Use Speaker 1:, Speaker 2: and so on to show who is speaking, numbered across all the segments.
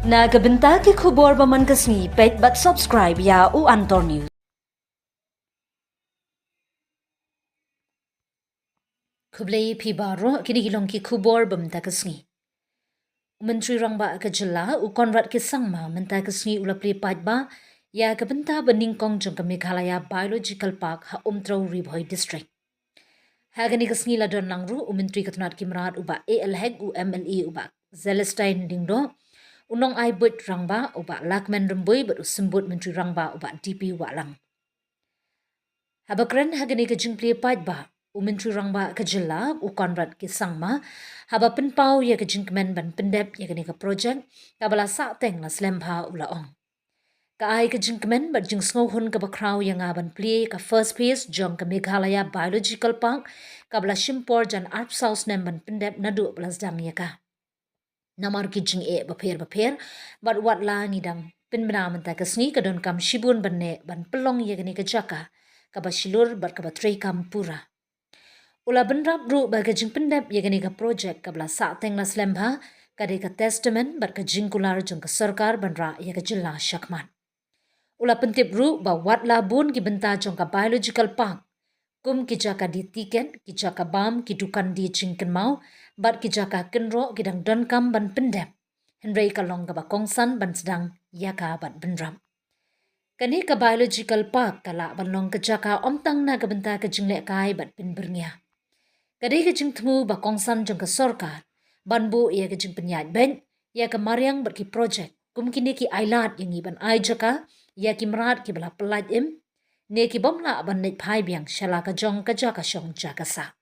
Speaker 1: Nagabenta ki khubor baman kasni pet but subscribe ya u Antor News. Kublai pibaro kini gilong ki khubor bamta kasni. Myntri Rangbah ka jilla u konrad ki sangma menta kasni ulapli patba ya kabenta beningkong jong ka Meghalaya Biological Park ha umtro Ribhoi District. Hagani kasni la don langru u Myntri katunat ki mrad uba ALHEG u MLE uba Celestine Dingdo unong ai but Rangbah uba lakmen rembui but usembut Myntri Rangbah uba DP walang. Habakren hagani ka jingpli patba u Myntri Rangbah ka jilla u konrad ki sangma haba penpau ya ka jingkmen ban pendep ya ka project kabala sa teng la slempha ulaong. Ka ai ka jingkmen bat jing sngohun ka bakraw yang aban plie ka first phase jong ka Meghalaya Biological Park kabala shimpor jan arp south nem ban pendep nadu plus dang ya ka. Namar ki jing bapher bat wat la ngidang pinbena menta ka sngi ka don kam shibun banne ban pelong ya ka jaka kaba shilur bat kaba trei kam pura. Ula benrap ru baga jing pendep ya ka project kabla sa teng la slembha kade ka testament bat ka jing kular jong ka sarkar banra ya ka jilla shakman. Ula pentip ru ba wat la bun ki benta jong ka biological park kum ki jaka di tiket ki jaka bam ki dukan di jingken mau bat ki jaka kenro ki dang don kam ban pendep henrei ka long ka ba kongsan ban sedang ya ka bat benram. Kani ka biological park kala banlong ka jaka omtang na ka benta ka jingle kai bat pin bernia. Kadi ka jing temu ba kongsan jong ka sorkar banbu ia ka jing penyat ben ia ka mariang bat ki project kum kini ki ailat yang iban ai jaka ia ki mrad ki bala pelat im ne ki bomla ban net phai biang shala ka jong ka jaka shong jaka sa.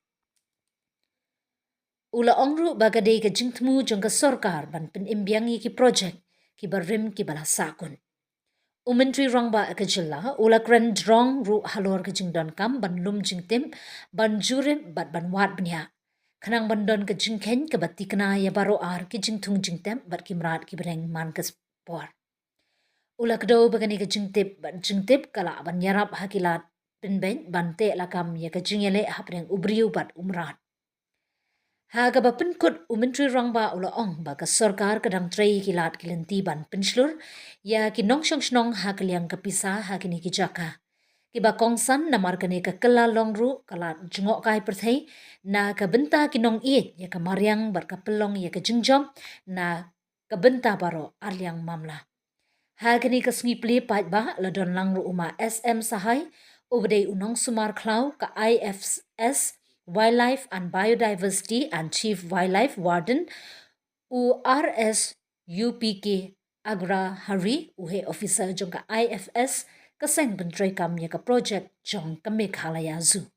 Speaker 1: Ula ongru bagade ka jing temu jong ka sorkar ban pen imbiang ki project ki barim ki bala sakun. Myntri Rangbah ka jilla ula kren drong ru halor ka jingdon kam ban lum jingtim ban jurim bat ban wat bnya. Kanang ban don ka jingken ka bat tikna ya baro ar ki jingtung jingtem bat ki mrad ki bereng man ka spor. Ula kdo bagani ka jingtip ban jingtip kala ban yarap hakilat pinben ban te lakam ya ka jingele hapreng ubriu bat umrad. Haga ba penkut Myntri Rangbah ula ong ba ka sorkar kadang trei kilat kilenti ban penslur ya ki nong shong shnong ha kaliang ka pisa ha kini ki jaka. Ki ba kongsan namar kani ka kela longru kala jengok kai perthei na ka benta ki nong iet ya ka mariang bar ka pelong ya ka jingjom na ka benta baro arliang mamla. Ha kini ka sngi pli pat ba la don langru uma SM Sahai ubdei unong sumar khlaw ka IFS Wildlife and Biodiversity and Chief Wildlife Warden URS UPK Agra Hari uhe officer jong ka IFS kaseng bentray kam ya ka project jong ka Meghalaya Zoo.